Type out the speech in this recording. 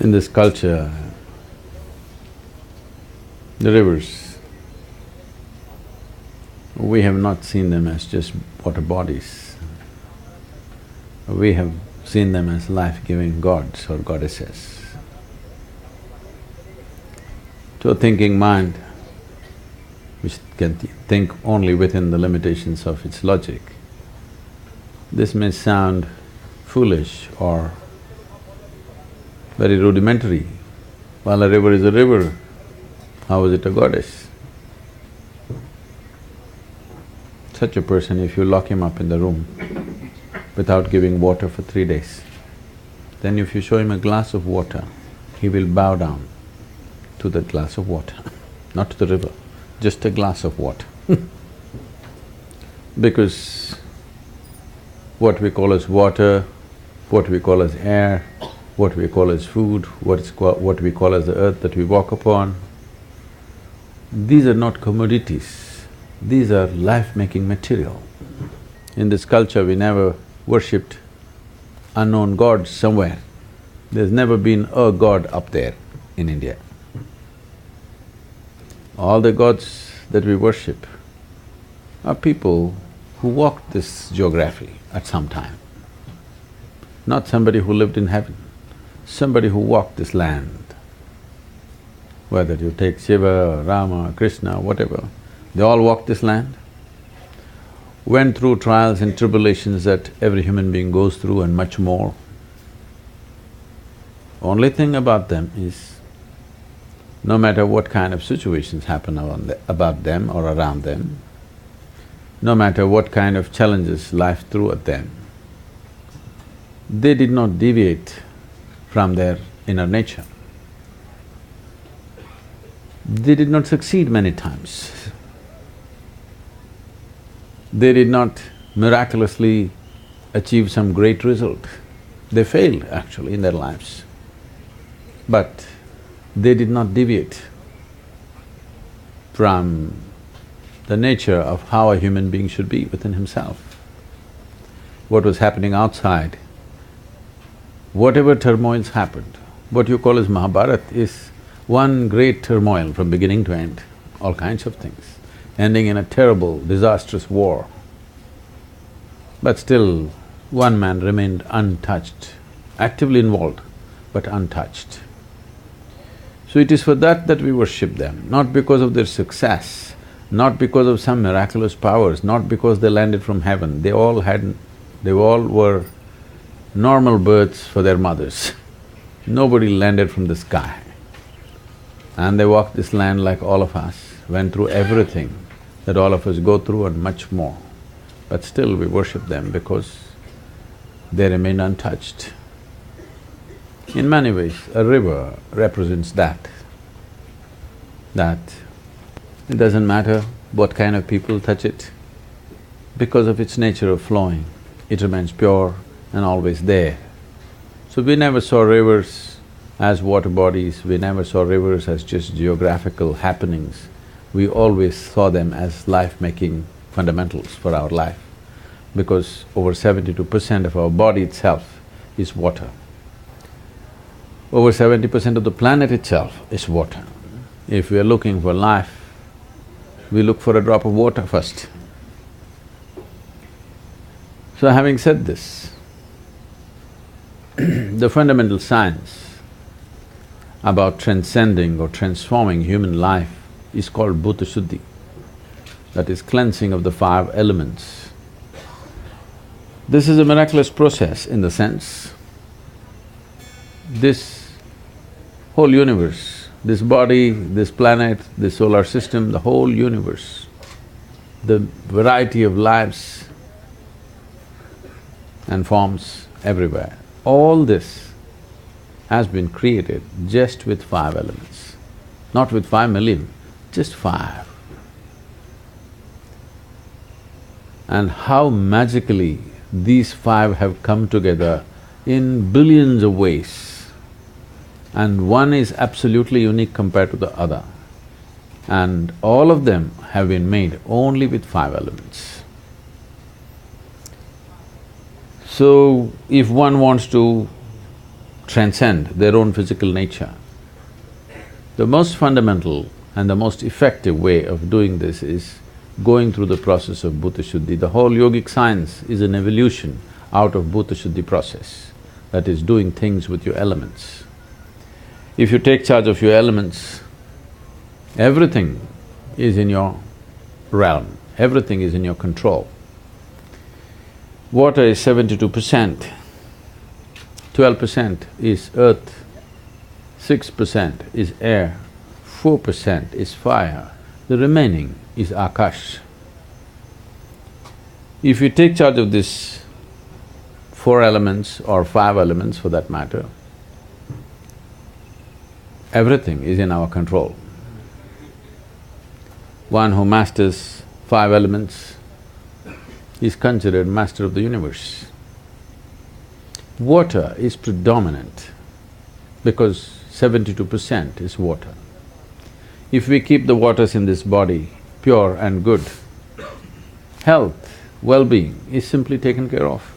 In this culture, the rivers, we have not seen them as just water bodies. We have seen them as life-giving gods or goddesses. To a thinking mind, which can think only within the limitations of its logic, this may sound foolish or very rudimentary. While a river is a river, how is it a goddess? Such a person, if you lock him up in the room without giving water for 3 days, then if you show him a glass of water, he will bow down to that glass of water, not to the river, just a glass of water. Because what we call as water, what we call as air, what we call as food, what we call as the earth that we walk upon, these are not commodities, these are life-making material. In this culture, we never worshipped unknown gods somewhere. There's never been a god up there in India. All the gods that we worship are people who walked this geography at some time. Not somebody who lived in heaven, somebody who walked this land. Whether you take Shiva or Rama, Krishna, whatever, they all walked this land, went through trials and tribulations that every human being goes through and much more. Only thing about them is, no matter what kind of situations happen about them or around them, no matter what kind of challenges life threw at them, they did not deviate from their inner nature. They did not succeed many times. They did not miraculously achieve some great result. They failed actually in their lives. But they did not deviate from the nature of how a human being should be within himself. What was happening outside, whatever turmoils happened, what you call as Mahabharata is one great turmoil from beginning to end, all kinds of things, ending in a terrible, disastrous war. But still, one man remained untouched, actively involved, but untouched. So it is for that we worship them, not because of their success, not because of some miraculous powers, not because they landed from heaven. They all were normal births for their mothers. Nobody landed from the sky. And they walked this land like all of us, went through everything that all of us go through and much more. But still we worship them because they remain untouched. In many ways, a river represents that it doesn't matter what kind of people touch it, because of its nature of flowing, it remains pure and always there. So we never saw rivers as water bodies, we never saw rivers as just geographical happenings. We always saw them as life-making fundamentals for our life, because over 72% of our body itself is water. Over 70% of the planet itself is water. If we are looking for life, we look for a drop of water first. So having said this, the fundamental science about transcending or transforming human life is called Bhuta Shuddhi, that is cleansing of the 5 elements. This is a miraculous process in the sense, this whole universe, this body, this planet, this solar system, the whole universe, the variety of lives and forms everywhere, all this has been created just with 5 elements, not with 5 million, just 5. And how magically these 5 have come together in billions of ways, and one is absolutely unique compared to the other. And all of them have been made only with 5 elements. So, if one wants to transcend their own physical nature. The most fundamental and the most effective way of doing this is going through the process of Bhuta Shuddhi. The whole yogic science is an evolution out of Bhuta Shuddhi process, that is, doing things with your elements. If you take charge of your elements, everything is in your realm, everything is in your control. Water is 72%, 12% is earth, 6% is air, 4% is fire, the remaining is Akash. If you take charge of these 4 elements or 5 elements for that matter, everything is in our control. One who masters 5 elements is considered master of the universe. Water is predominant because 72% is water. If we keep the waters in this body pure and good, health, well-being is simply taken care of.